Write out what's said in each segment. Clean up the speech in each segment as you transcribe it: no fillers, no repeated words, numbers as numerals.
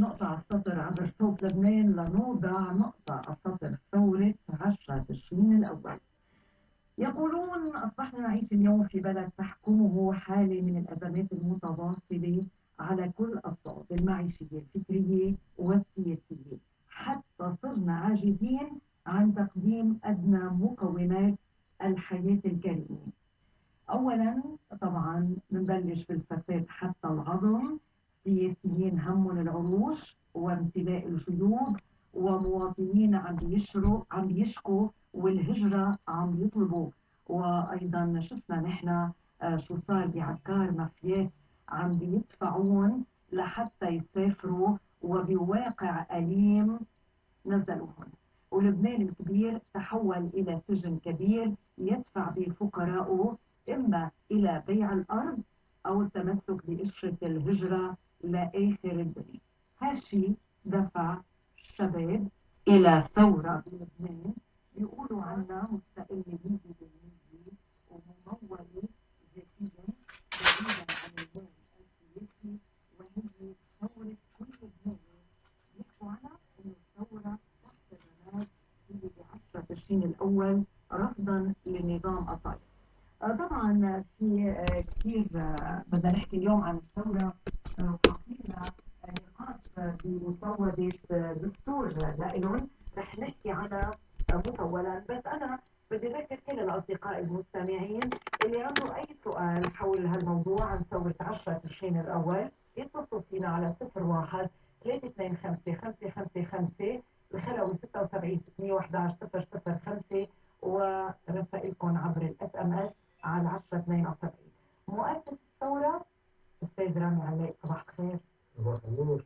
نقطة على السطر عبر صوت لبنان لنوضع نقطة على سطر ثورة 10 تشرين الأول. يقولون أصبحنا نعيش اليوم في بلد تحكمه حالة من الأزمات المتواصلة على كل الأصعد المعيشية الفكرية والسياسية، حتى صرنا عاجزين عن تقديم أدنى مقومات الحياة الكريمة. أولا طبعا بنبلش بالفساد حتى العظم، سياسيين همهم العروش وامتلاء الجيوب، ومواطنين عم بيشكوا والهجرة عم يطلبوا. وأيضا شفنا نحن شو صار بعكار مافيات عم بيدفعون لحتى يسافروا وبواقع أليم نزلوهم. ولبنان الكبير تحول إلى سجن كبير يدفع به فقراءه إما إلى بيع الأرض أو التمسك بقشرة الهجرة لآخر الدنيا. هالشي دفع الشباب إلى ثورة بلبنان بيقولوا عنها مستقلة 100% وممولة ذاتيا بعيدا عن الوعي السياسي، وهي ثورة كل لبناني. بيحكوا عنها إنه الثورة تحت الرماد هي ب10 تشرين الأول رفضا لنظام أطايل. طبعا في كثير بدنا نحكي اليوم عن الثورة، وحاطين نقاط بمفوضة دستور لإلهم رح نحكي عنها مطولا. بس أنا بدي أذكر كل الأصدقاء المستمعين اللي عنده أي سؤال حول هالموضوع عن ثورة 10 تشرين الأول يتصلوا فينا على 01 325 555 الخلوي 76 611 005 ورسائلكم عبر الاس ام اس على 1072. مؤسس الثورة أستاذ رامي علاء، صباح الخير. صباح النور.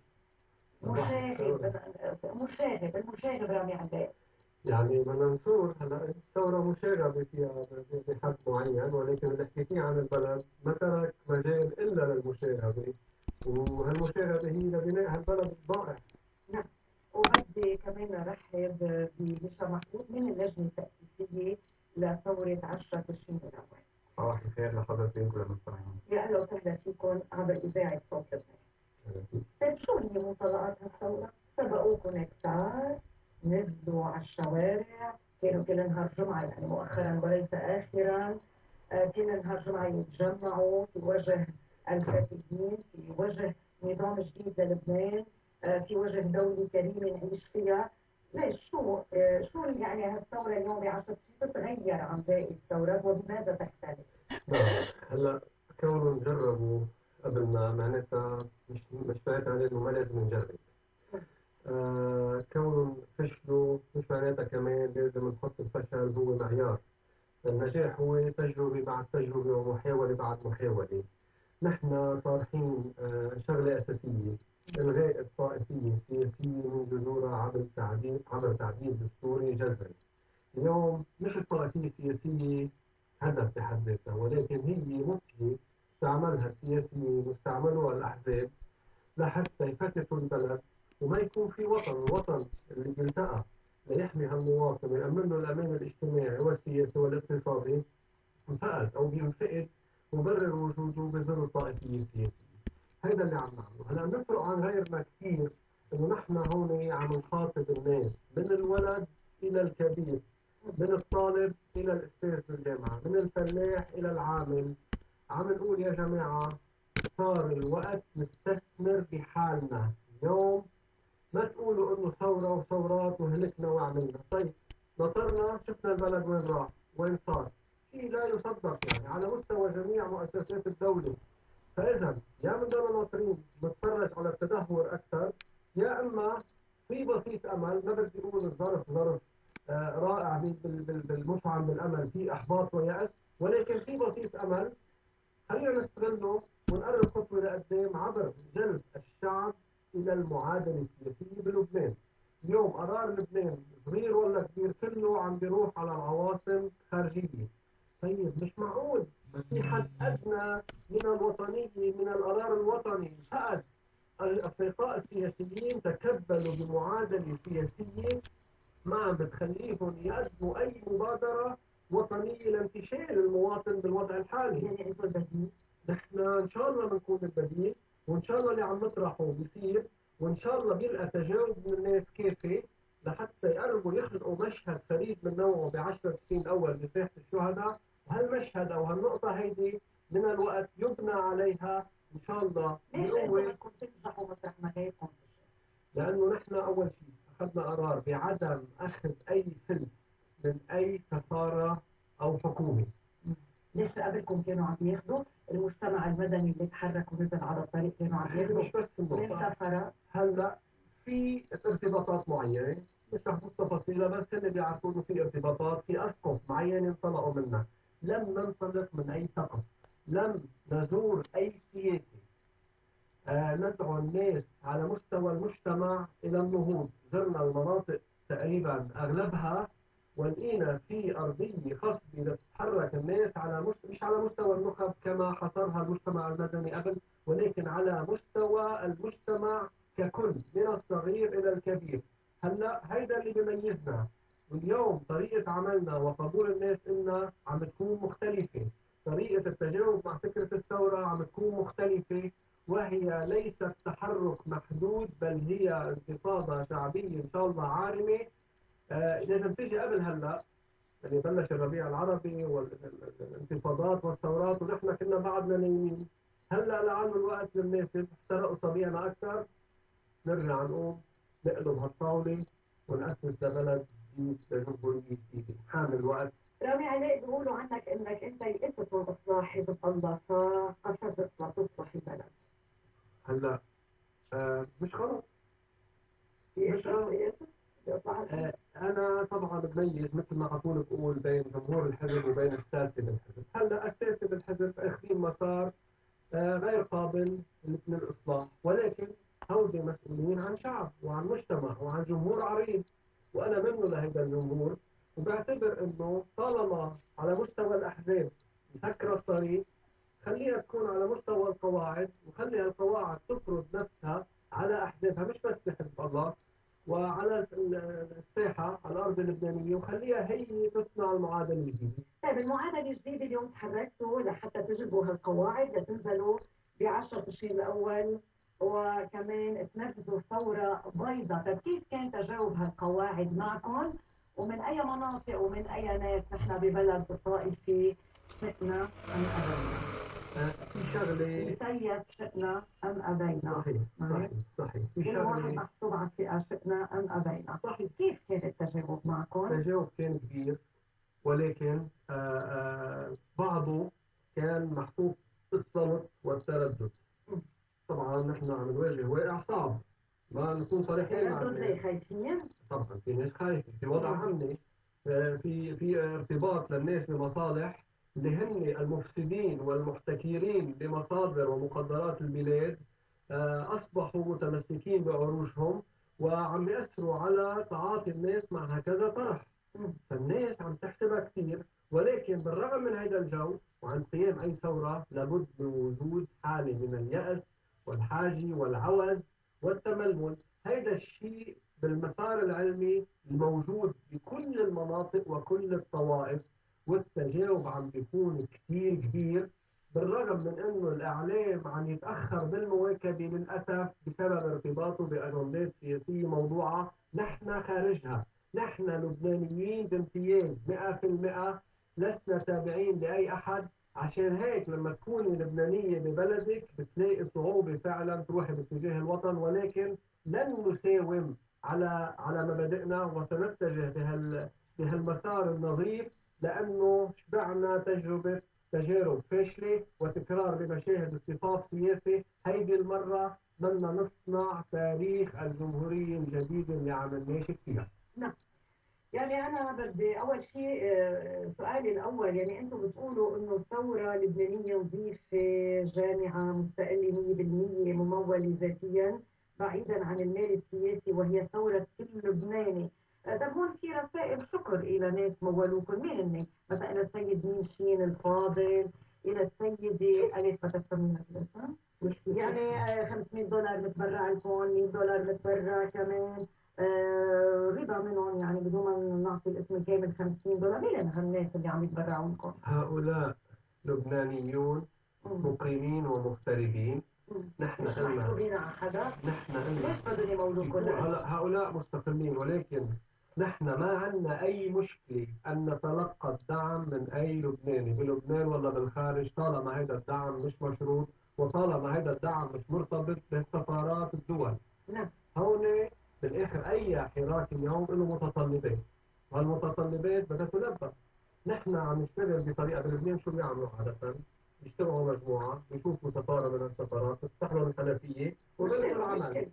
المشاغب رامي علاء. يعني بدنا نصور هلا الثورة مشاغبة فيها بحد معين، ولكن اللي حكيتيه عن البلد ما ترك مجال إلا للمشاغبة، وهالمشاغبة هي لبناء هالبلد الضائع. نعم، وبدي كمان أرحب بمشا محمود من اللجنة التأسيسية لثورة 10 تشرين الأول. صباح الخير لحضرتك وللمستمعين. يا أهلا وسهلا فيكم عبر إذاعة صوت لبنان. طيب شو هي مطلقات هالثورة؟ سبقوكم كتار، نزلوا على الشوارع، كانوا كل نهار جمعة يعني مؤخرا وليس آخرا، كل نهار جمعة يتجمعوا في وجه الفاسدين، في وجه نظام جديد للبنان، في وجه دولة كريمة نعيش فيها. ليش شو يعني هالثورة اليوم ب10 تتغير عن باقي الثورات وبماذا تختلف؟ هلا كونهم جربوا قبلنا معناتها مش معناتها انه ما لازم نجرب. كونهم فشلوا مش معناتها كمان لازم نحط الفشل هو معيار. النجاح هو تجربة بعد تجربة ومحاولة بعد محاولة. نحن طارحين شغلة أساسية: إلغاء الطائفية السياسية من جذورها عبر تعديل دستوري جذري. اليوم مش الطائفية السياسية هدف بحد ذاتها، ولكن هي وسيلة استعملها السياسيين واستعملوها الأحزاب لحتى يفتتوا البلد وما يكون في وطن. الوطن اللي بيلتقى ليحمي هالمواطن ويأمن له الأمان الاجتماعي والسياسي والاقتصادي انفقد أو بينفقد مبرر وجوده بظل الطائفية السياسية. هذا اللي عم نعمله. هلا بنفرق عن غيرنا كثير إنه نحن هون عم نخاطب الناس من الولد إلى الكبير، من الطالب إلى الأستاذ بالجامعة، من الفلاح إلى العامل. عم نقول يا جماعة صار الوقت نستثمر بحالنا. اليوم ما تقولوا انه ثورة وثورات وهلكنا وعملنا. طيب نطرنا شفنا البلد وين راح وين صار، شيء لا يصدق يعني على مستوى جميع مؤسسات الدولة. فإذا يا بدنا ناطرين نتفرج على التدهور أكثر، يا إما في بسيط أمل. ما بدي أقول الظرف ظرف رائع بالمفعم بالأمل، في إحباط ويأس، ولكن في بسيط أمل. خلينا نستغله ونقرب خطوة لقدام عبر جلب الشعب إلى المعادلة السياسية بلبنان. اليوم قرار لبنان صغير ولا كبير كله عم بيروح على العواصم الخارجية. طيب مش معقول في حد أدنى من الوطنية، من القرار الوطني. فقد الأفرقاء السياسيين تكبلوا بمعادلة سياسية ما عم بتخليهم يقدموا أي مبادرة وطنية لانتشال المواطن بالوضع الحالي. يعني انتوا البديل؟ نحن إن شاء الله بنكون البديل، وإن شاء الله اللي عم نطرحه بيصير. وإن شاء الله بيلقى تجاوب من الناس كافي لحتى يقربوا يخلقوا مشهد فريد من نوعه ب10 سنين الأول بساحة الشهداء. وهالمشهد أو هالنقطة هيدي من الوقت يبنى عليها إن شاء الله ليش انتم بدكم تنجحوا مطرح ما غيركم؟ لأنه نحن أول شيء أخذنا قرار بعدم أخذ أي فلس من أي سفارة أو حكومة. ليش قبلكم كانوا عم ياخذوا؟ المجتمع المدني اللي تحرك ونزل على الطريق كانوا عم ياخذوا مش بس من سفرة. هلا في ارتباطات معينة مش رح نفوت تفاصيلها، بس هن بيعرفوا انه في ارتباطات في اسقف معينة انطلقوا منها. لم ننطلق من اي سقف، لم نزور اي سياسي. ندعو الناس على مستوى المجتمع إلى النهوض. زرنا المناطق تقريبا أغلبها ولقينا في أرضية خصبة لتتحرك الناس على مش على مستوى النخب كما حصرها المجتمع المدني قبل، ولكن على مستوى المجتمع ككل من الصغير إلى الكبير. هلا هيدا اللي بيميزنا. واليوم طريقة عملنا وقبول الناس إلنا عم تكون مختلفة. طريقة التجاوب مع فكرة الثورة عم تكون مختلفة، وهي ليست تحرك محدود بل هي انتفاضة شعبية إن شاء الله عارمة. لازم تيجي قبل هلا يعني بلش الربيع العربي والانتفاضات والثورات ونحن كنا بعدنا نايمين. هلا لعل الوقت المناسب احترق أصابعنا أكثر نرجع نقوم نقلب هالطاولة ونأسس لبلد جديد لجمهورية جديدة. حان الوقت. رامي علاء بيقولوا عنك انك انت يئست من اصلاح حزب الله فقصدت تصلح البلد. هلا مش غلط. مش غلط. أنا طبعا بميز مثل ما على طول بقول بين جمهور الحزب وبين الساسة بالحزب. هلا الساسة بالحزب أخذين مسار غير قابل للإصلاح، ولكن هودي مسؤولين عن شعب وعن مجتمع وعن جمهور عريض، وأنا منه لهذا الجمهور. وبعتبر إنه طالما على مستوى الأحزاب مسكرة الطريق، خليها تكون على مستوى القواعد وخليها القواعد تفرض نفسها على أحزابها مش بس بحزب الله وعلى الساحة على الأرض اللبنانية، وخليها هي تصنع المعادلة الجديدة. طيب المعادلة الجديدة اليوم تحركتوا لحتى تجربوا هالقواعد لتنزلوا ب10 تشرين الأول وكمان تنفذوا ثورة بيضاء. طيب كيف كان تجاوب هالقواعد معكم ومن أي مناطق ومن أي ناس؟ نحن ببلد طائفي شئنا أم أبينا. في شغلة مسيس شئنا أم أبينا. صحيح في كل واحد محسوب على الفئة شئنا أم أبينا. صحيح. كيف كان التجاوب معكم؟ التجاوب كان كبير، ولكن بعضه كان محطوط الصمت والتردد. طبعا نحن عم نواجه واقع صعب، ما نكون صريحين مع الناس. خايفين؟ طبعا في ناس خايفة، في وضع أمني، في ارتباط للناس بمصالح اللي هن المفسدين والمحتكرين لمصادر ومقدرات البلاد. أصبحوا متمسكين بعروشهم وعم يأثروا على تعاطي الناس مع هكذا طرح. فالناس عم تحسبها كثير، ولكن بالرغم من هذا الجو وعن قيام أي ثورة لابد من وجود حالة من اليأس والحاجة والعوز والتململ. هذا الشيء بالمسار العلمي الموجود بكل المناطق وكل الطوائف، والتجاوب عم بيكون كثير كبير بالرغم من انه الاعلام عم يتاخر بالمواكبه للاسف بسبب ارتباطه باجندات سياسيه موضوعه نحن خارجها. نحن لبنانيين بامتياز 100%، لسنا تابعين لاي احد. عشان هيك لما تكوني لبنانيه ببلدك بتلاقي صعوبه فعلا تروحي باتجاه الوطن، ولكن لن نساوم على مبادئنا وسنتجه بهالمسار النظيف، لانه شبعنا تجارب فاشله وتكرار لمشاهد اصطفاف سياسي. هيدي المره بدنا نصنع تاريخ الجمهوريه الجديده اللي عملناش فيها. نعم. يعني أنا بدي أول شيء سؤالي الأول، يعني أنتم بتقولوا إنه الثورة اللبنانية نظيفة، جامعة مستقلة 100% ممولة ذاتيا بعيدا عن المال السياسي وهي ثورة كل لبناني. طب هون في رسائل شكر إلى ناس مولوكم. مين هن؟ مثلا السيد مين شين الفاضل، إلى السيدة أليس ما تسميها يعني $500 متبرع لكم، $100 متبرع كمان. رضا منهم يعني بدون ما نعطي الاسم الكامل $50. مين هالناس اللي عم يتبرعوا لكم؟ هؤلاء لبنانيون مقيمين ومغتربين نحن مش قلنا محسوبين على حدا. نحن قلنا ليش بدهم يمولوا كل هلا هؤلاء مستقلين، ولكن نحن ما عندنا أي مشكلة أن نتلقى الدعم من أي لبناني بلبنان ولا بالخارج، طالما هذا الدعم مش مشروط وطالما هذا الدعم مش مرتبط بسفارات الدول. نعم. هون بالآخر أي حراك اليوم له متطلبات، وهالمتطلبات بدها تلبى. نحن عم نشتغل بطريقة بلبنان، شو بيعملوا عادة؟ بيجتمعوا مجموعة، بيشوفوا سفارة من السفارات، بتفتح لهم الحنفية وبدأوا العمل.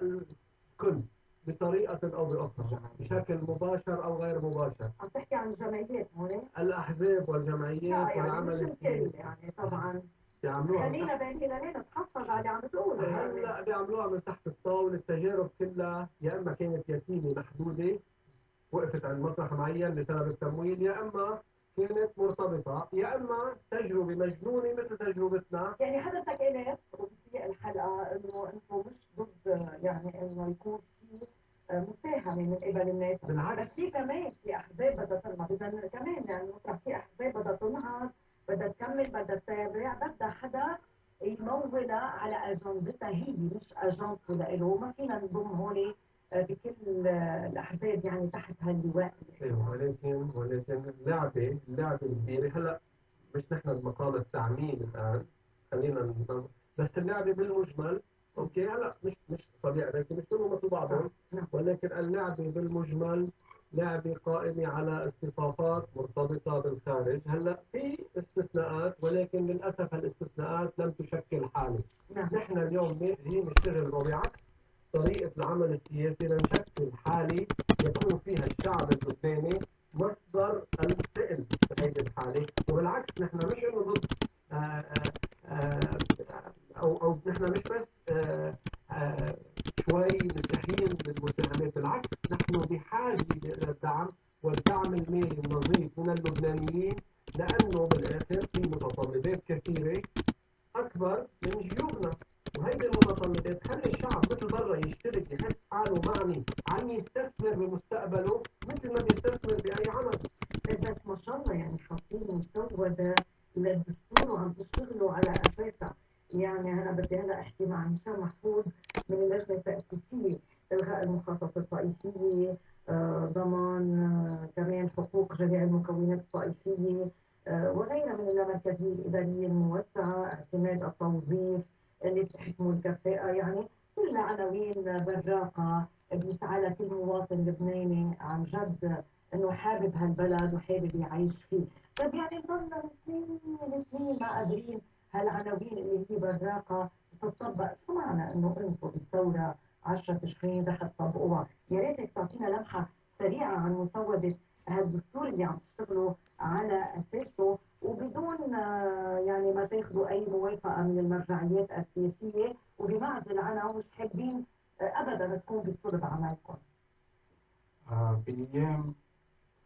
الكل بطريقة أو بأخرى، بشكل مباشر أو غير مباشر. عم تحكي عن الجمعيات هون؟ الأحزاب والجمعيات يعني والعمل مش الكل يعني طبعا. بيعملوها خلينا بين هلالين نتحفظ على اللي عم تقوله. هلا بيعملوها من تحت الطاولة. التجارب كلها يا إما كانت يتيمة محدودة وقفت عند مسرح معين بسبب التمويل، يا اما كانت مرتبطه، يا اما تجربه مجنونه مثل تجربتنا. يعني حضرتك قلت في الحلقه انه انتم مش ضد يعني انه يكون في مساهمه من قبل الناس، بالعكس، بس في كمان في احزاب بدها تنهض، اذا كمان يعني مطرح في احزاب بدها تنهض، بدها تكمل، بدها تتابع، بدها حدا يمولها على اجندتها هي، مش اجندته لإله. ما فينا نضم هون بكل الاحزاب يعني تحت هاللواء. ايوه، ولكن اللعبه الكبيره هلا مش نحن بمقام التعميم الان. خلينا بس اللعبه بالمجمل اوكي. هلا مش طبيعي، لكن مش كلهم مثل بعضهم، ولكن اللعبه بالمجمل لعبه قائمه على اصطفافات مرتبطه بالخارج. هلا في استثناءات، ولكن للاسف الاستثناءات لم تشكل حاله. نحن اليوم جايين نشتغل، وبعكس طريقة العمل السياسي لنشكل حالة يكون فيها الشعب اللبناني مصدر الفئل في هذه الحالة. وبالعكس نحن مش انه ضد آه، آه، او نحن مش بس شوي مستحيل بالمساهمات. بالعكس نحن بحاجة الى الدعم والدعم المالي النظيف من اللبنانيين، لانه بالاخر في متطلبات كثيرة أكبر من جيوبنا. وهيدي المتطلبات تخلي الشعب مثل برا يشترك، يحس حاله معني، عم يستثمر بمستقبله مثل ما بيستثمر بأي عمل. بس ما شاء الله يعني حاطين مسودة للدستور وعم تشتغلوا على أساسها. يعني أنا بدي هلا أحكي مع هشام محفوظ من اللجنة التأسيسية، إلغاء المخصص الطائفية، ضمان كمان حقوق جميع المكونات الطائفية، وغيرها من اللامركزية الإدارية الموسعة، اعتماد التوظيف اللي بتحكمه الكفاءة. يعني كلها عناوين براقة بيسعى لها كل مواطن لبناني عن جد إنه حابب هالبلد وحابب يعيش فيه. طيب يعني ضلنا سنين ما قادرين هالعناوين اللي هي براقة تطبق. شو معنى إنه أنتم بالثورة 10 تشرين رح تطبقوها؟ يا ريتك تعطينا لمحة سريعة عن مسودة هالدستور اللي عم تشتغلوا على أساسه، وبدون يعني ما تاخذوا أي موافقة من المرجعيات السياسية، وبمعزل عنها ومش حابين أبدا تكون بصلب عملكم. بأيام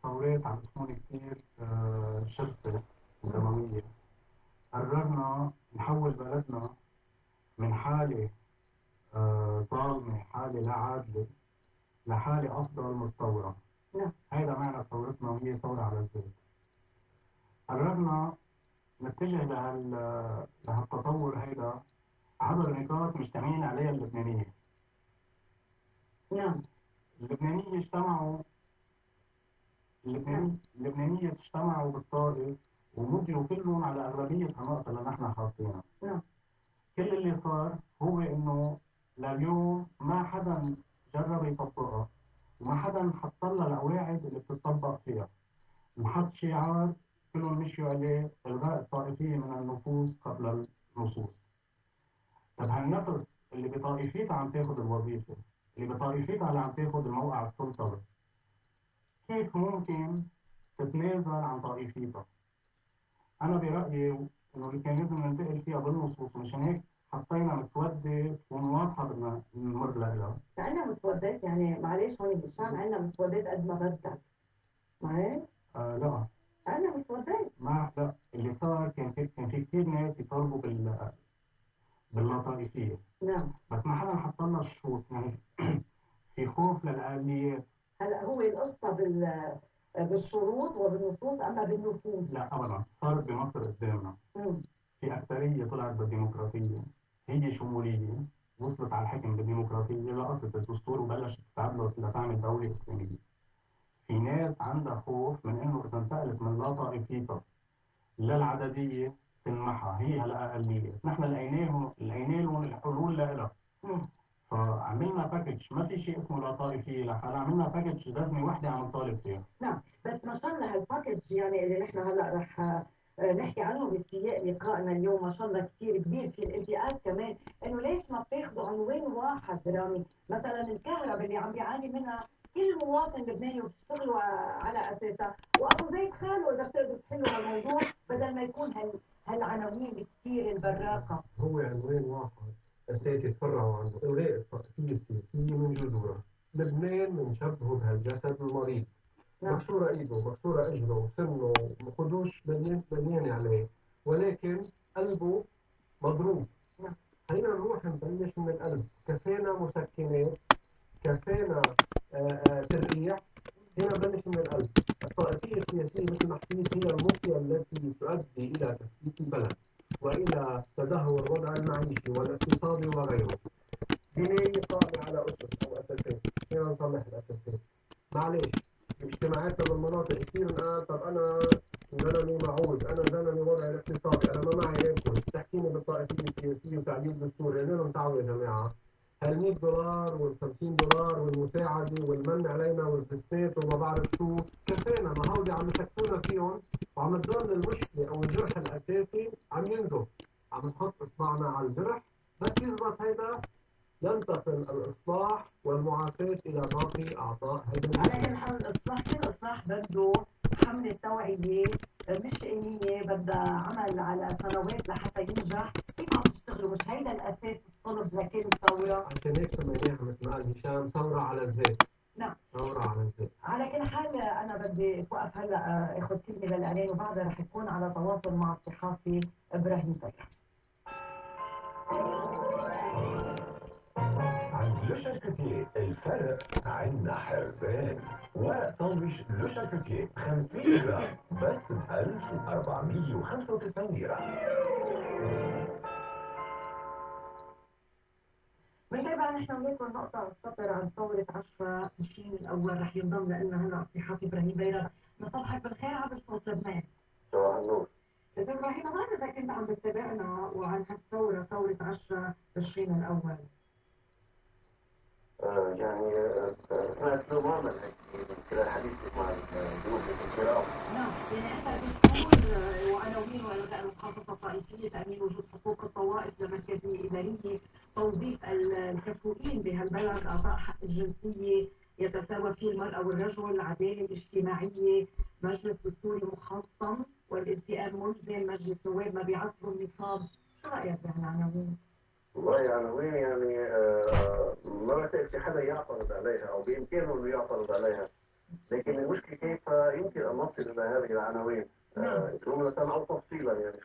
ثورات عم تكون كتير شرسة ودموية، قررنا نحول بلدنا من حالة ظالمة، حالة لا عادلة، لحالة أفضل متطورة. هيدا معنى ثورتنا، وهي ثورة على الذات. قررنا نتجه لهالتطور هيدا عبر نقاط مجتمعين عليها اللبنانية. اللبنانية اجتمعوا اللبنانية اجتمعوا بالطائف ومضيوا كلهم على أغلبية النقط اللي نحن حاطينها. كل اللي صار هو إنه لليوم ما حدا جرب يطبقها، وما حدا حط لها القواعد اللي بتطبق فيها. انحط شعار كلهم مشوا عليه: إلغاء الطائفية من النفوذ قبل النصوص. طب هالنفس اللي بطائفيتها عم تاخد الوظيفة، اللي بطائفيتها اللي عم تاخد الموقع السلطوي، كيف ممكن تتنازل عن طائفيتها؟ أنا برأيي إنه اللي كان لازم ننتقل فيها بالنصوص، مشان هيك حطينا مسودة تكون واضحة بدنا نمر لها. عندنا مسودات يعني معلش هون بالشام عندنا مسودات قد ما بدك. معي؟ لا عندنا مسودات. ما لا، اللي صار كان في كثير ناس يطالبوا باللطائفية. بس ما حدا حط لنا الشروط يعني. في خوف للآليات. هلا هو القصة بالشروط وبالنصوص أما بالنفوذ لا أبدا. صارت بمصر قدامنا. في أكثرية طلعت بالديمقراطية، هي شمولية وصلت على الحكم بالديمقراطية، لقطت الدستور وبلشت تتعدل لتعمل دولة إسلامية. في ناس عندها خوف من إنه إذا انتقلت من لا طائفية للعددية تنمحى هي الأقلية. نحن لقينا لهم الحلول لها. فعملنا باكج، ما في شيء اسمه لا طائفية لحالها، عملنا باكج لازمة وحدة عم نطالب فيها. نعم، بس ما شاء الله هالباكج يعني اللي نحن هلا رح نحكي عنه بسياق لقائنا اليوم ما شاء الله كثير كبير في الانتقاد كمان، انه ليش ما بتاخذوا عنوان واحد رامي؟ مثلا الكهرباء اللي عم بيعاني منها كل مواطن لبناني وبتشتغلوا على اساسها، وابو زيد خاله اذا بتقدروا تحلوا هالموضوع بدل ما يكون هالعناوين كثير البراقه. هو عنوان واحد أساسي تفرعوا عنه، إلغاء الطائفية السياسية من جذورها. لبنان بنشبهه بهالجسد المريض، مكسورة إيده، مكسورة إجره، سنه، خدوش مليانة عليه، ولكن قلبه مضروب. خلينا نروح نبلش من القلب. كفانا مسكنات، كفانا ترقيع. هنا نبلش من القلب. الطائفية السياسية مثل ما حكيت هي المافيا التي تؤدي إلى تفكيك البلد وإلى تدهور الوضع المعيشي والاقتصادي وغيره. بناية قائمة على أسس أو أساسات. خلينا نصلح الأساسات. معلش باجتماعاتنا بالمناطق كثير نقال طب أنا زلمة معوز، أنا زلمة وضعي الاقتصادي، أنا ما معي آكل، تحكيني بالطائفية السياسية وتعديل دستور. قلنا لهم تعالوا يا جماعة، هال 100 دولار وال 50 دولار والمساعدة والمن علينا والفستات وما بعرف شو، كفانا. ما هودي عم يسكتونا فيهم وعم تضل المشكلة أو الجرح الأساسي عم ينزف. عم نحط إصبعنا على الجرح، بس يزبط هيدا ينتقل الإصلاح والمعافاة إلى باقي أعضاء هذا على الجسم. كل حال الإصلاح، كل إصلاح بده حملة توعية مش إنية، بدها عمل على سنوات لحتى ينجح. كيف عم تشتغلوا؟ مش هيدا الأساس الطلب لكل ثورة؟ عشان هيك سميناها مثل ما قال هشام ثورة على الذات. نعم. ثورة على الذات. على كل حال أنا بدي أوقف هلا آخذ كلمة للإعلان وبعدها رح يكون على تواصل مع الصحافي إبراهيم طيح. عند لو شاركوتيه الفرق عنا حرفان. وساندويش لو شاركوتيه 500 جرام بس ب 1495 ليرة. بنتابع نحن وياكم نقطة السطر عن ثورة 10 تشرين الأول. رح ينضم لنا هلا الصحافي إبراهيم بيرة. نصبحك بالخير عبر صوت لبنان. صباح النور. إذا إبراهيم، ما بعرف إذا كنت عم بتتابعنا وعن هالثورة، ثورة 10 تشرين الأول. يعني سمعت له معمل هيك من خلال حديثك مع الضيوف الكرام. نعم، يعني أنت الدستور وعناوين وإلغاء المخصصة الطائفية، تأمين وجود حقوق الطوائف لمركزية إدارية، توظيف الكفؤين بهالبلد، أعطاء حق الجنسية يتساوى فيه المرأة والرجل، العدالة الاجتماعية، مجلس دستوري محصن، والالتئام ملزم، مجلس نواب ما بيعصروا النصاب. شو رأيك بهالعناوين؟ والله عناوين يعني ما بعتقد في حدا يعترض عليها او بامكانه انه يعترض عليها، لكن المشكله كيف يمكن ان نصل الى هذه العناوين. يكونوا سمعوا تفصيلا يعني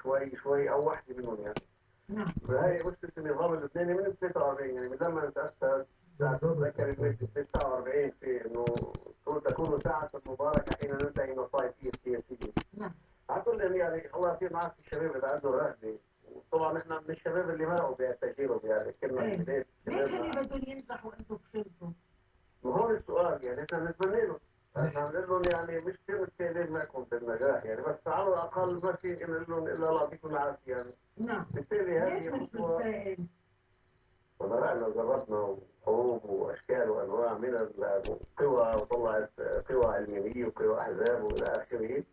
شوي او واحده منهم يعني. نعم. فهي مشكله النظام اللبناني من 43 يعني من لما تاسس. اتذكر المجلس 49 في انه تكون ساعه مباركه حين ننتهي من الطائفيه السياسيه. نعم. على كل يعني الله يصير معك الشباب اللي عنده رغبه. وطبعا احنا من الشباب اللي مرقوا بهالتجربه يعني كنا في بدايه ليش اللي بدهم ينجحوا وانتم فشلتوا؟ وهون السؤال يعني احنا بنتمنى له. احنا بنقول لهم يعني مش كثير متفائلين معكم بالنجاح يعني، بس على الاقل ما في نقول لهم الا الله يعطيكم العافيه يعني. نعم. بالتالي هذه ليش مش الخطوه. متفائل؟ ونرى جربنا حروب واشكال وانواع من القوى وطلعت قوى علمانيه وقوى احزاب والى اخره.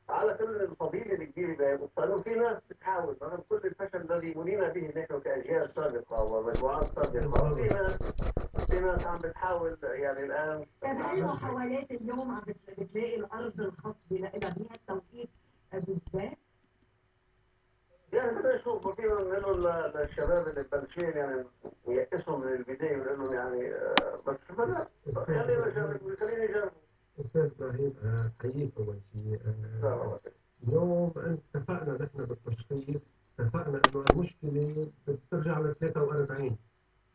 على كل الفضيله الكبيره بقى في ناس بتحاول رغم كل الفشل الذي منينا به نحن كاجيال سابقه ومجموعات سابقه. في ناس عم بتحاول يعني الان. طيب هل المحاولات اليوم عم بتلاقي الارض الخصبه لها بهالتوقيت بالذات؟ يعني بدنا نشوف فينا نقول للشباب اللي بلشين يعني ييأسوا من البدايه ونقول لهم يعني بس بدنا خلينا نجرب خلينا نجرب. استاذ ابراهيم، حييك اول شيء. اليوم اتفقنا نحن بالتشخيص، اتفقنا انه المشكله بترجع ل 43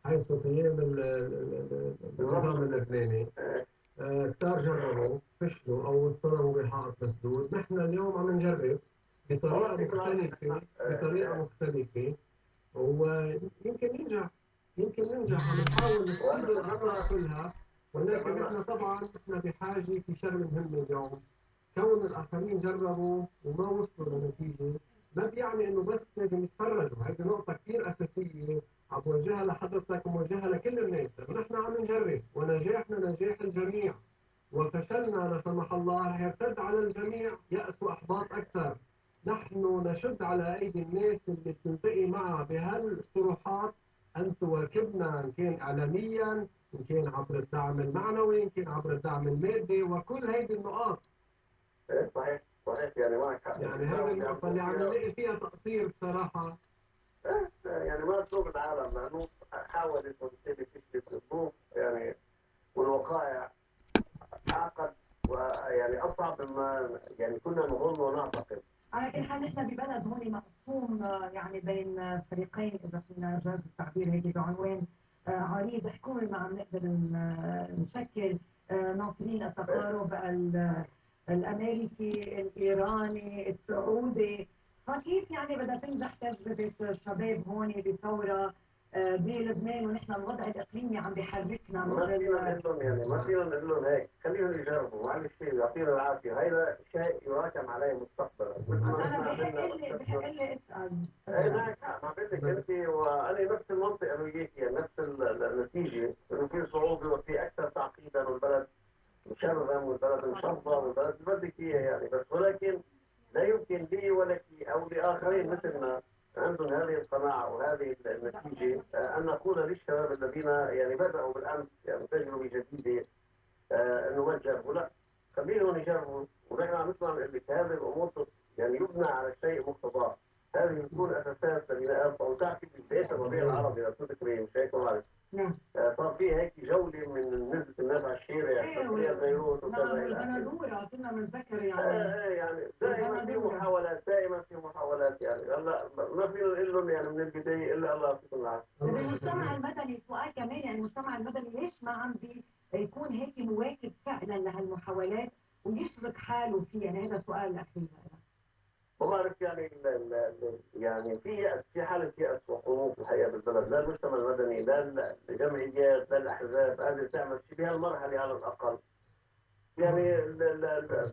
حيث قيام النظام اللبناني. كتار جربوا فشلوا او اضطروا بحائط مسدود. نحن اليوم عم نجرب بطريقه مختلفه ويمكن ننجح ونحاول نستغل الأعضاء كلها. ولكن احنا طبعا بحاجة في شغلة مهمة اليوم. كون الآخرين جربوا وما وصلوا لنتيجة ما بيعني إنه بس لازم يتفرجوا. هذه نقطة كثير أساسية عم بوجهها لحضرتك وموجهها لكل الناس. نحن عم نجرب ونجاحنا نجاح الجميع، وفشلنا لا سمح الله يرتد على الجميع يأس وإحباط أكثر. نحن نشد على أيدي الناس اللي بتلتقي معها بهالطروحات أن تواكبنا، إن كان إعلاميا، إن كان عبر الدعم المعنوي، إن كان عبر الدعم المادي، وكل هذه النقاط. صحيح صحيح، يعني معك حق. يعني هذه النقطة اللي عم نلاقي فيها تقصير بصراحة. يعني ما اسلوب العالم، لانه حاول انه تكتشف الظروف يعني والوقائع اعقد ويعني اصعب مما يعني كنا نظن ونعتقد. على كل حال نحن ببلد هون مقسوم يعني بين فريقين، اذا فينا جاز التعبير هيك بعنوان عريض حكومي ما عم نقدر نشكل ناصرين التقارب الامريكي الايراني السعودي. فكيف يعني بدها تنجح تجربه الشباب هون بثوره بلبنان ونحن الوضع الاقليمي عم بيحركنا ما فينا نقول لهم يعني ما فينا نقول لهم هيك، خليهم يجربوا معلش يعطينا العافيه. هذا شيء يراكم عليه مستقبلا. مثل ما انا نحن بحق لي اسال. اي معك حق، ما بدك انت وانا نفس المنطق انا وياك، يعني نفس النتيجه، انه في صعوبه وفي اكثر تعقيدا والبلد مشرذم والبلد مشظم والبلد بدك اياه يعني. بس ولكن لا يمكن لي ولا او لاخرين مثلنا عندهم هذه القناعه وهذه النتيجه ان نقول للشباب الذين يعني بداوا بالامس يعني تجربه جديده انه ما تجربوا. لا، خليهم يجربوا. ونحن عم نسمع لك هذه الامور يعني يبنى على شيء مقتضاه. هذه تكون اساسات لبناء او تعرف بدايه الربيع العربي لو تذكري، مش هيك معك؟ نعم. صار في هيك جوله من نزلة الناس على الشارع تسريع بيروت وكذا. نعم، والبندوره كنا بنذكر يعني دائما في محاولات، دائما في محاولات يعني. هلا ما فينا نقول لهم يعني من البدايه الا الله يعطيكم العافيه. المجتمع المدني سؤال كمان، يعني المجتمع المدني ليش ما عم بيكون هيك مواكب فعلا لهالمحاولات ويشرك حاله فيها؟ يعني هذا سؤال الاخير. ما بعرف يعني يعني في يأس، في حالة يأس وخوف الحقيقة بالبلد. لا المجتمع المدني لا الجمعيات لا الأحزاب قادرة تعمل شيء بهالمرحلة على الأقل. يعني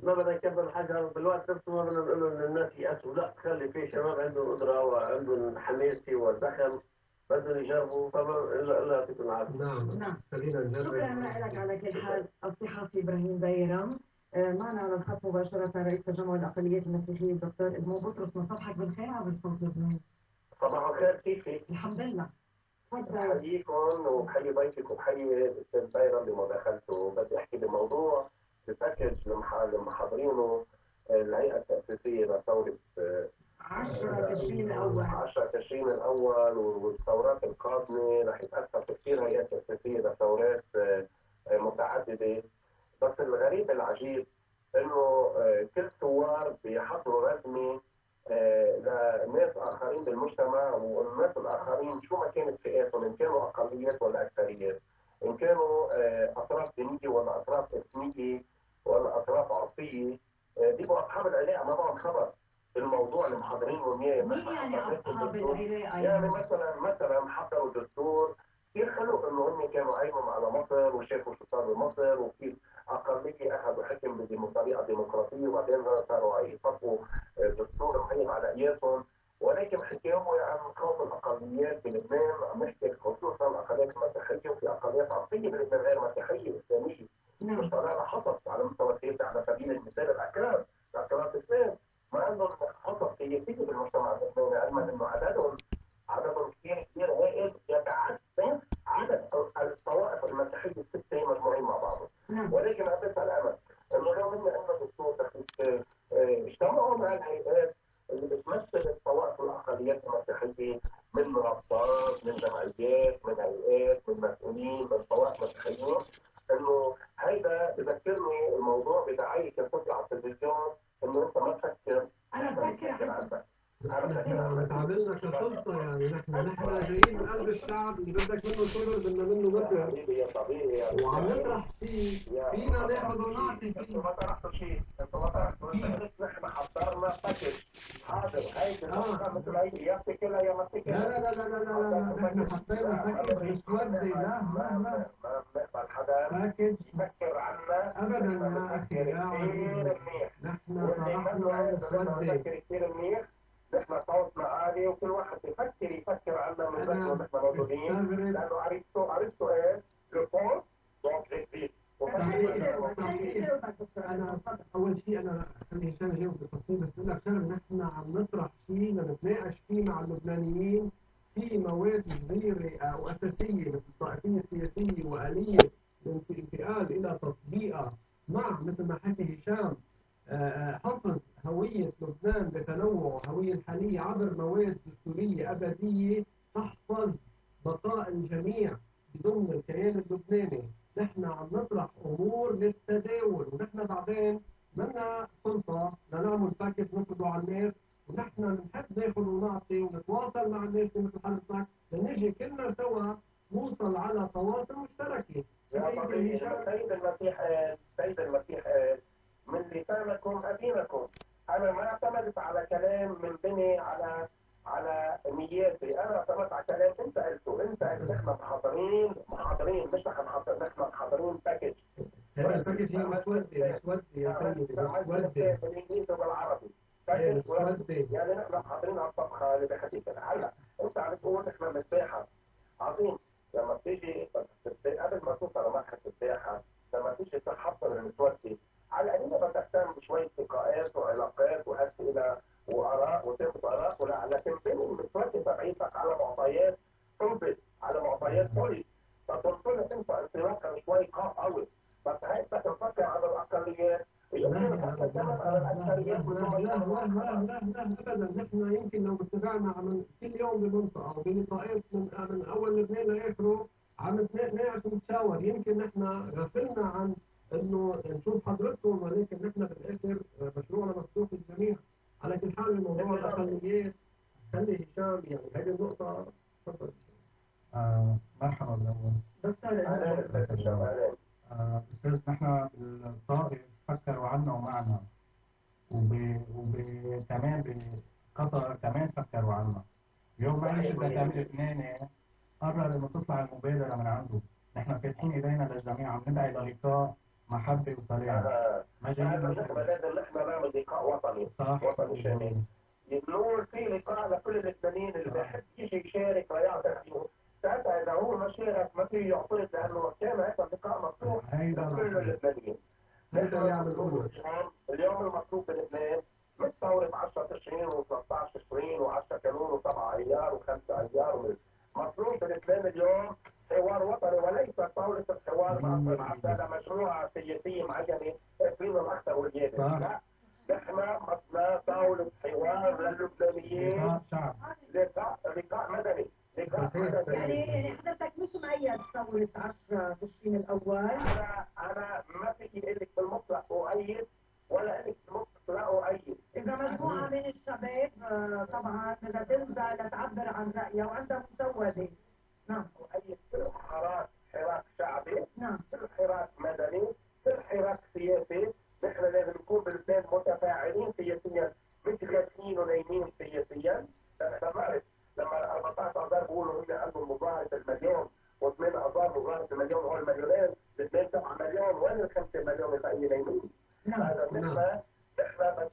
ما بدنا نكبر الحجر بالوقت نفسه، ما بدنا نقول ان الناس يأسوا. لا، خلي في شباب عندهم قدرة وعندهم حماسة ودخل بدهم يجربوا. فما الا يعطيكم العافية. نعم خلينا نجرب. شكرا لك. على كل حال الصحفي إبراهيم دايرم معنا على الخط مباشرة رئيس تجمع الأقليات المسيحية الدكتور إدمون بطرس. مصبحك بالخير عبر صوت لبنان. صباح الخير، كيفك؟ الحمد لله. بحييكم وبحيي ضيفك وبحيي الاستاذ دايرم بمداخلته. بدي احكي بموضوع بباكج لمحاضرينه الهيئة التأسيسية لثورة 10 تشرين الأول. 10 تشرين الأول والثورات القادمة رح يتأثر في كثير هيئات تأسيسية لثورات متعددة. بس الغريب العجيب إنه كل ثوار بيحضروا رسمي لناس آخرين بالمجتمع، والناس الآخرين شو ما كانت فئاتهم، إن كانوا أقليات ولا أكثريات، إن كانوا أطراف دينية ولا أطراف إثنية ولا أطراف عرقية، بيبقوا أصحاب العلاقة ما معهم خبر الموضوع اللي محضرينه اياه. مين يعني اصحاب العلاقه؟ يعني مثلا حضروا دستور كثير حلو انه هم كانوا عينهم على مصر وشافوا شو صار بمصر وكيف اقليه اخذوا حكم بطريقه ديمقراطيه وبعدين صاروا يطبقوا دستور معين على قياسهم. ولكن حكاهم عن خوف الاقليات بلبنان، عم نحكي خصوصا الاقليات المسيحيه وفي اقليات عرقيه بلبنان غير مسيحيه اسلاميه. مش طالع حصص على مستوى السياسي. على سبيل المثال الاكراد الاسلام ما عندهم خطط سياسيه بالمجتمع اللبناني، علما انه عددهم كثير هائل يتعدى عدد الطوائف المسيحيه السته مجموعين مع بعضهم. ولكن عم بسال انا انه لو من عندنا دستور اجتمعوا مع الهيئات اللي بتمثل الطوائف والاقليات المسيحيه من منظمات، من جمعيات، من هيئات، من مسؤولين، من طوائف مسيحيين، انه هيدا بذكرني الموضوع بدعايه كان تطلع على التلفزيون انه انت ما تفكر. انا بفكر نحن تعاملنا كسلطة، يعني نحن جايين من قلب الشعب اللي بدك منه صبر بدنا منه مكر وعم نطرح فيه فينا ناخذ ونعطي فيه. انتوا ما طرحتوا شيء، انتوا ما طرحتوا. نحن حضرنا باكج. هذا هاي بتفكر مثل هي يا بتاكلها يا ما لا بتاكلها. لا لا لا لا لا لا نحن حطينا باكج مسودة. لا ما بنقبل حدا باكج يفكر عنا. ابدا نحن يا اخي بنفكر يا كثير عزيزي، منيح، نحن واللي منه طرحنا قادر انه مسودة. نفكر كثير منيح. نحن صوتنا عالي وكل واحد يفكر عنا من ذكره انا نحن موجودين، مستغرب. لانه عرفتوا ايه؟ لو فوز صوت جديد. انا اول شيء انا خلي هشام يجاوب بالتفصيل، بس اقول لك شغله، نحن عم نطرح شيء نتناقش فيه مع اللبنانيين في مواد صغيره او اساسيه مثل الطائفيه السياسيه واليه الانتقال الى تطبيقها، مع مثل ما حكي هشام حفظ هويه لبنان بتنوع هويه الحاليه عبر مواد دستوريه ابديه تحفظ بقاء الجميع ضمن الكيان اللبناني. نحن عم نطرح امور للتداول، ونحن بعدين منا سلطه لنعمل باكج نفرضه على الناس، ونحن بنحب ناخذ ونعطي ونتواصل مع الناس مثل حضرتك لنجي كلنا سوا نوصل على تواصل مشتركه. السيد المسيح من لسانكم أدينكم. أنا ما اعتمدت على كلام من بني على نياتي، أنا اعتمدت على كلام أنت قلته. أنت قلت نحن محاضرين مش نحن محاضرين باكج. هذا الباكج هي مسودة يا سيدي، مسودة بالإنجليزي وبالعربي. مسودة. يعني نحن حاضرين على الطبخة اللي بحكيك هلا. أنت عم تقول نحن مساحة عظيم. لما بتيجي قبل ما توصل لمرحلة السياحة، لما تيجي تحصل المسودة، على القليلة بدك تعمل شوية لقاءات وعلاقات وأسئلة وآراء وتاخذ آراء لكن بين المسودة تبعيتك على معطيات تنبت، على معطيات بوليس، فتوصل أنت انطلاقا شوي قوي. بس هاي بدك تفكر على الأقليات. لا لا ابدا، نحن يمكن لو اتبعنا عم كل يوم بمنطقه او بلقاءات من اول لبنان لاخره عم نتناقش ونتشاور، يمكن نحن غفلنا عن انه نشوف حضرتكم، ولكن نحن بالاخر مشروعنا مفتوح للجميع. على كل حال موضوع الاقليات خلي هشام يعني هذه النقطه. تفضل. مرحبا بالأول. أستاذ نحن بالطائف فكروا عنا ومعنا، كمان بقطر كمان فكروا عنا. اليوم معلش إذا تعمل لبناني قرر إنه تطلع المبادرة من عنده. نحن فاتحين إيدينا للجميع، عم ندعي للقاء محبة وسلام. ما جايين لازم نحن نعمل لقاء وطني. صح. وطني شامل. يقولون في لقاء لكل اللبنانيين اللي بيحب يجي يشارك ويعطي رأيه. ساعتها إذا هو ما شارك ما في يعترض، لأنه كان هذا اللقاء مفتوح لكل اللبنانيين. اليوم المطلوب بلبنان مش ثورة 10 تشرين و13 تشرين و10 كانون و7 ايار و5 ايار. مطلوب بلبنان اليوم حوار وطني، وليس ثورة الحوار مع مجموعة سياسية معينة فين الأخضر واليابس. لا، نحن مطلنا ثورة حوار للبنانيين، لقاء مدني. يعني حضرتك مش مؤيد ثورة 10 تشرين الأول؟ أنا ما فيكي أقول لك بالمطلق أؤيد ولا أقول لك بالمطلق لا أؤيد. إذا مجموعة من الشباب طبعا بدها تنزل تعبر عن رأيها وعندها مسودة. نعم. أؤيد كل حراك شعبي، نعم، كل حراك مدني، كل حراك سياسي. نحن لازم نكون بلبنان متفاعلين سياسيا، مش غافلين ونايمين سياسيا. نحن بعرف لما 14 آذار بيقولوا هن قالوا مظاهرة المليون و8 آذار مظاهرة المليون، هو المليونين لبنان 7 مليون، وين ال 5 مليون الباقيين نايمين؟ هذا نحن بدنا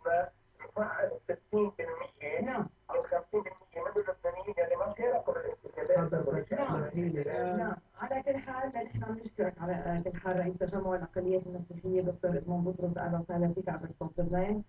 نفعل 60% نعم أو 50% من اللبنانيين اللي ما شاركوا بالانتخابات. نعم. على كل حال نحن عم نشكرك على كل حال رئيس تجمع الأقليات المسيحية دكتور إدمون بطرس. أهلا وسهلا فيك عبر صوت الليل.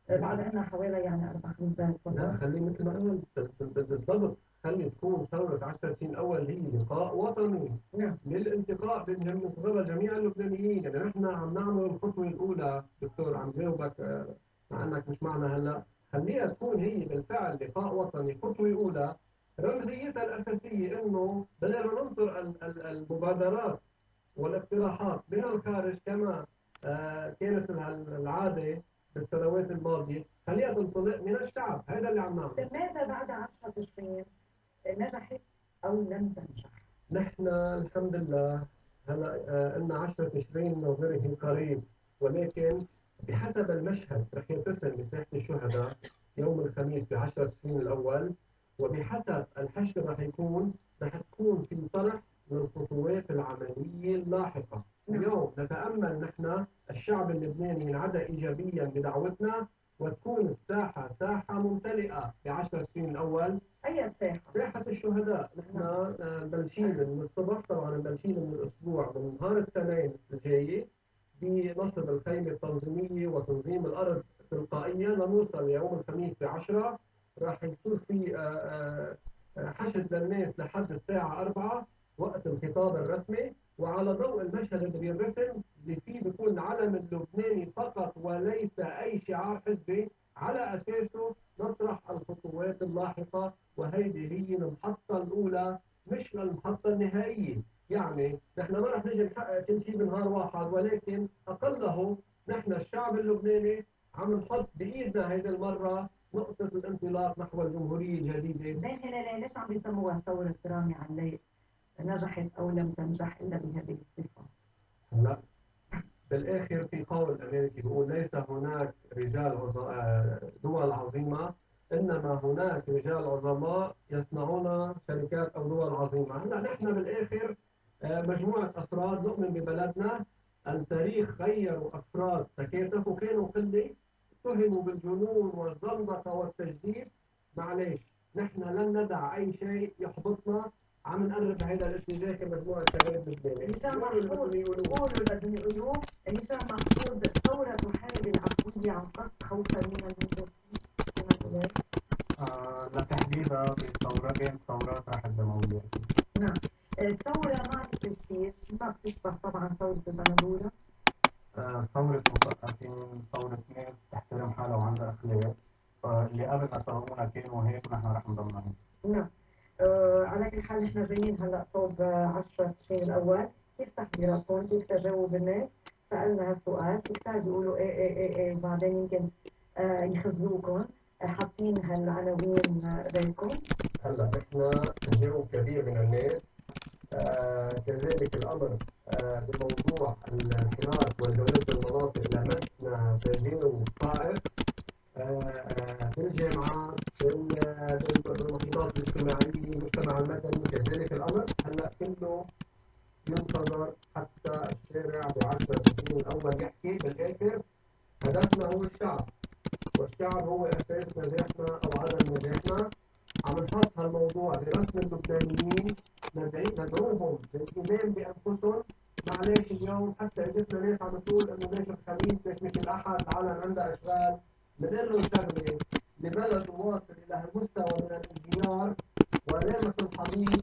بعد عندنا حوالي يعني 4-5 دقائق. لا خلي مثل ما قلت بالضبط، خلي تكون ثورة 10 سنين الأول هي لقاء وطني للالتقاء من قبل جميع اللبنانيين. يعني نحن عم نعمل الخطوة الأولى دكتور، عم جاوبك مع أنك مش معنا هلا. خليها تكون هي بالفعل لقاء وطني خطوة أولى. رمزيتها الأساسية إنه بدل ما ننطر المبادرات والاقتراحات من الخارج كما كانت العادة في السنوات الماضية، خليها تنطلق من الشعب. هذا اللي عم نعمله. لماذا بعد 10 تشرين نجحت أو لم تنجح؟ نحن الحمد لله هلا لنا 10 تشرين نظره قريب، ولكن بحسب المشهد رح ينقسم مساحة الشهداء يوم الخميس ب 10 تشرين الأول، وبحسب الحشد رح تكون في طرح للخطوات العملية اللاحقة. اليوم نتأمل نحن الشعب اللبناني ينعاد إيجابيا بدعوتنا وتكون الساحة ساحة ممتلئة ب 10 تشرين الأول. أي ساحة؟ ساحة الشهداء. نحن بلشين من الصبح، طبعا بلشين من الأسبوع من نهار الاثنين الجاي بنصب الخيمة التنظيمية وتنظيم الأرض تلقائيا لنوصل يوم الخميس ب10. راح يصير في حشد للناس لحد الساعة 4 وقت الخطاب الرسمي، وعلى ضوء المشهد اللي بينرسم اللي فيه بيكون العلم اللبناني فقط وليس أي شعار حزبي، على أساسه نطرح الخطوات اللاحقة، وهيدي هي المحطة الأولى مش المحطة النهائية. يعني نحن ما رح نجي نحقق كل شيء بنهار واحد، ولكن أقله نحن الشعب اللبناني عم نحط بإيدنا هيدي المرة نقطة الانطلاق نحو الجمهورية الجديدة. ليش عم بيسموها ثورة رامي علي؟ نجحت أو لم تنجح إلا بهذه الصفة؟ لا، بالآخر في قول أمريكي بيقول ليس هناك دول عظيمة، إنما هناك رجال عظماء يصنعون شركات أو دول عظيمة. هلا نحن بالآخر مجموعة أفراد نؤمن ببلدنا. التاريخ غيروا أفراد تكاتفوا كانوا قلة، اتهموا بالجنون والزندقة والتجديد. معلش نحن لن ندع أي شيء يحبطنا، عم نقرب هذا الاتجاه كمجموعة شباب لبنانية. هشام محفوظ قولوا لازم يقولوا هشام محفوظ ثورة تحارب العفوية عن قصد خوفا من المنتهين. لتحديدها بالثورة بين الثورات راح الدموية. نعم. الثورة مع التشكيل ما بتشبه طبعا ثورة البندورة. ثورة مثقفين، ثورة ناس تحترم حالها وعندها أخلاق. اللي قبل ما سوونا كانوا هيك ونحن رح نضلنا هيك. نعم. على كل حال نحن جايين هلا صوب 10 تشرين الأول، كيف تحضيراتكم؟ كيف تجاوب الناس؟ سألنا هالسؤال، كتار بيقولوا ايه بعدين يمكن يخزوكم، حاطين هالعناوين بينكم. هلا احنا تجاوب كبير من الناس. كذلك الامر بموضوع الانحراف والجولات بالمناطق لمسنا تجاوب صائب في الجامعات، في المحيطات الاجتماعيه، المجتمع المدني. كذلك الامر هلا كله ينتظر حتى الشارع ب10 تشرين الاول يحكي. بالاخر هدفنا هو الشعب، والشعب هو اساس نجاحنا او عدم نجاحنا. عم نحط هالموضوع برسم اللبنانيين، ندعوهم للايمان بانفسهم. معلش اليوم حتى اجتنا ناس عم تقول انه ليش الخميس ليش مش الاحد، العالم عندها اشغال. بنقول لهم شغله، لبلد واصل الى هالمستوى من الانهيار ولامس الحضيض،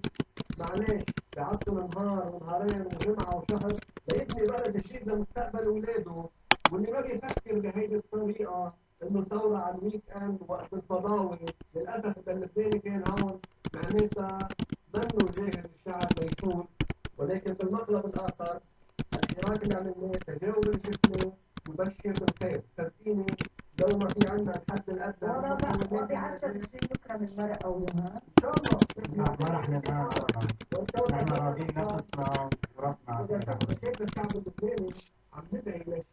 معلش بعطل نهار ونهارين وجمعه وشهر ليبني بلد الشيء لمستقبل اولاده. واللي ما بيفكر بهيدي الطريقه انه ثوره على الويك اند وقت الفضاوي، للاسف اللبناني كان هون معناتها منه جاهز الشعب ليفوت. ولكن في المقلب الاخر الحراك اللي عملناه تجاوب الجسمي يبشر بالخير. صدقيني لو ما في عندنا الحد الادنى وب10 تشرين يكرم المرء او يومها ان شاء الله. ما رح ننام أبدا. نحن راضين نفسنا وراسنا. إذا شايف الشعب اللبناني عم ندعي لشيء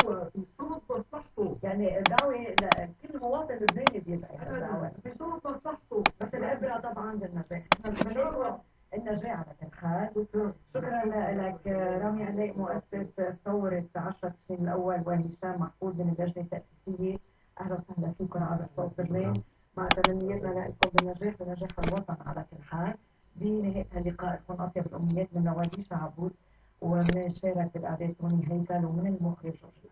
هو في صوت مصلحته. يعني الدعوة لكل مواطن لبناني بيدعي الدعوة في صوت مصلحته، بس العبرة طبعا بالنجاح. النجاح على كل حال. شكرا لك رامي علي مؤسس ثورة 10 تشرين الأول، وهشام محفوظ من اللجنة التأسيسية. أهلا وسهلا فيكم على صوت لبنان، مع تمنياتنا لكم بالنجاح ونجاح الوطن على كل حال. بنهاية اللقاء لكم أطيب الأمنيات من نوادي شعبوت، ومن الشارع الإعداد توني هيكل، ومن المخرج جورج.